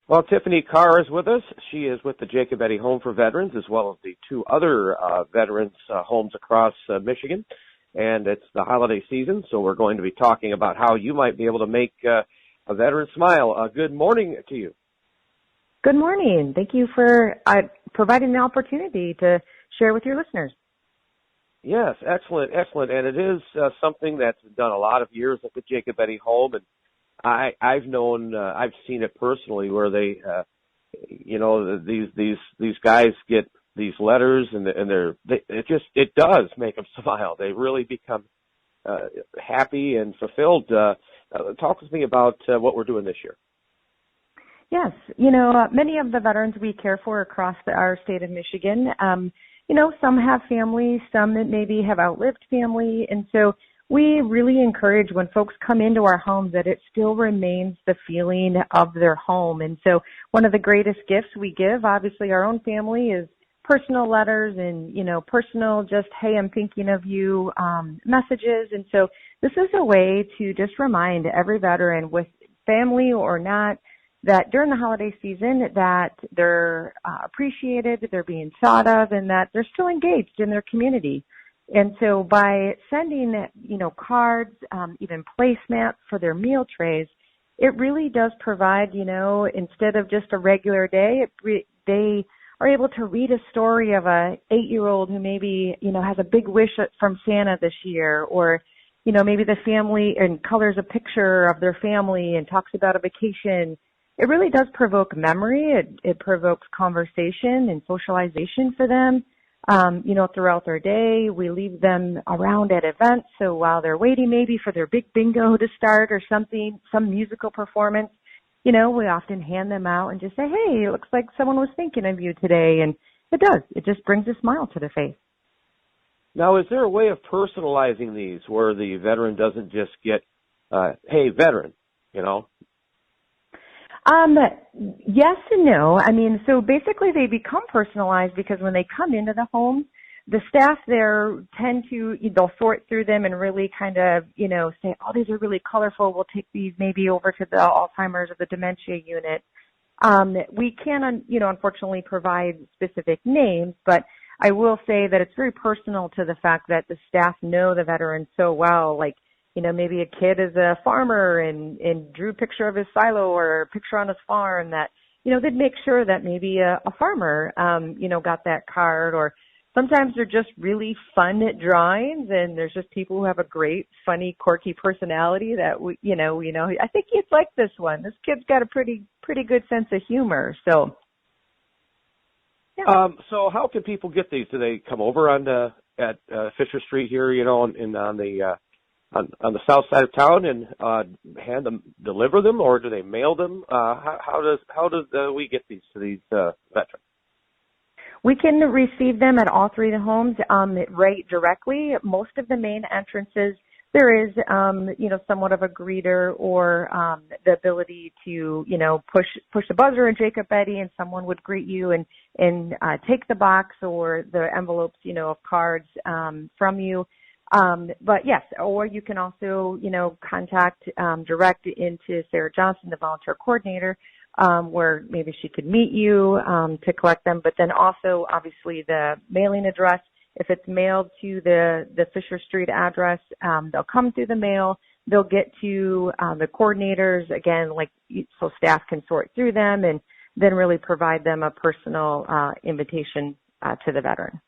Well, Tiffany Carr is with us. She is with the Jacobetti Home for Veterans, as well as the two other veterans homes across Michigan. And it's the holiday season, so we're going to be talking about how you might be able to make a veteran smile. Good morning to you. Good morning. Thank you for providing the opportunity to share with your listeners. Yes, excellent. And it is something that's done a lot of years at the Jacobetti Home, and I've seen it personally where they, these guys get these letters and it does make them smile. They really become happy and fulfilled. Talk with me about what we're doing this year. Yes, many of the veterans we care for across our state of Michigan, some have families, some that maybe have outlived family, and so we really encourage when folks come into our home that it still remains the feeling of their home. And so one of the greatest gifts we give, obviously our own family, is personal letters and, personal just, hey, I'm thinking of you messages. And so this is a way to just remind every veteran, with family or not, that during the holiday season that they're appreciated, they're being thought of, and that they're still engaged in their community. And so by sending, cards, even placemats for their meal trays, it really does provide, instead of just a regular day, they are able to read a story of a 8-year-old who maybe, has a big wish from Santa this year, or, maybe the family and colors a picture of their family and talks about a vacation. It really does provoke memory. It provokes conversation and socialization for them. Throughout their day. We leave them around at events. So while they're waiting maybe for their big bingo to start or something, some musical performance, we often hand them out and just say, hey, it looks like someone was thinking of you today. And it does. It just brings a smile to their face. Now, is there a way of personalizing these where the veteran doesn't just get, hey, veteran, Yes and no. So basically they become personalized because when they come into the home, the staff there tend to, they'll sort through them and really kind of, say, oh, these are really colorful. We'll take these maybe over to the Alzheimer's or the dementia unit. We can, unfortunately provide specific names, but I will say that it's very personal to the fact that the staff know the veteran so well. Like, maybe a kid is a farmer and drew a picture of his silo or a picture on his farm that, they'd make sure that maybe a farmer, got that card. Or sometimes they're just really fun at drawings, and there's just people who have a great, funny, quirky personality that we know, I think you'd like this one. This kid's got a pretty good sense of humor. So, yeah. So how can people get these? Do they come over at Fisher Street here, on the south side of town and deliver them, or do they mail them? How does we get these to these veterans? We can receive them at all three of the homes right directly. Most of the main entrances, there is somewhat of a greeter or the ability to push the buzzer in Jacobetti, and someone would greet you and take the box or the envelopes of cards from you. But yes, or you can also, contact direct into Sarah Johnson, the volunteer coordinator, where maybe she could meet you to collect them. But then also, obviously, the mailing address, if it's mailed to the Fisher Street address, they'll come through the mail. They'll get to the coordinators, again, so staff can sort through them and then really provide them a personal invitation to the veteran.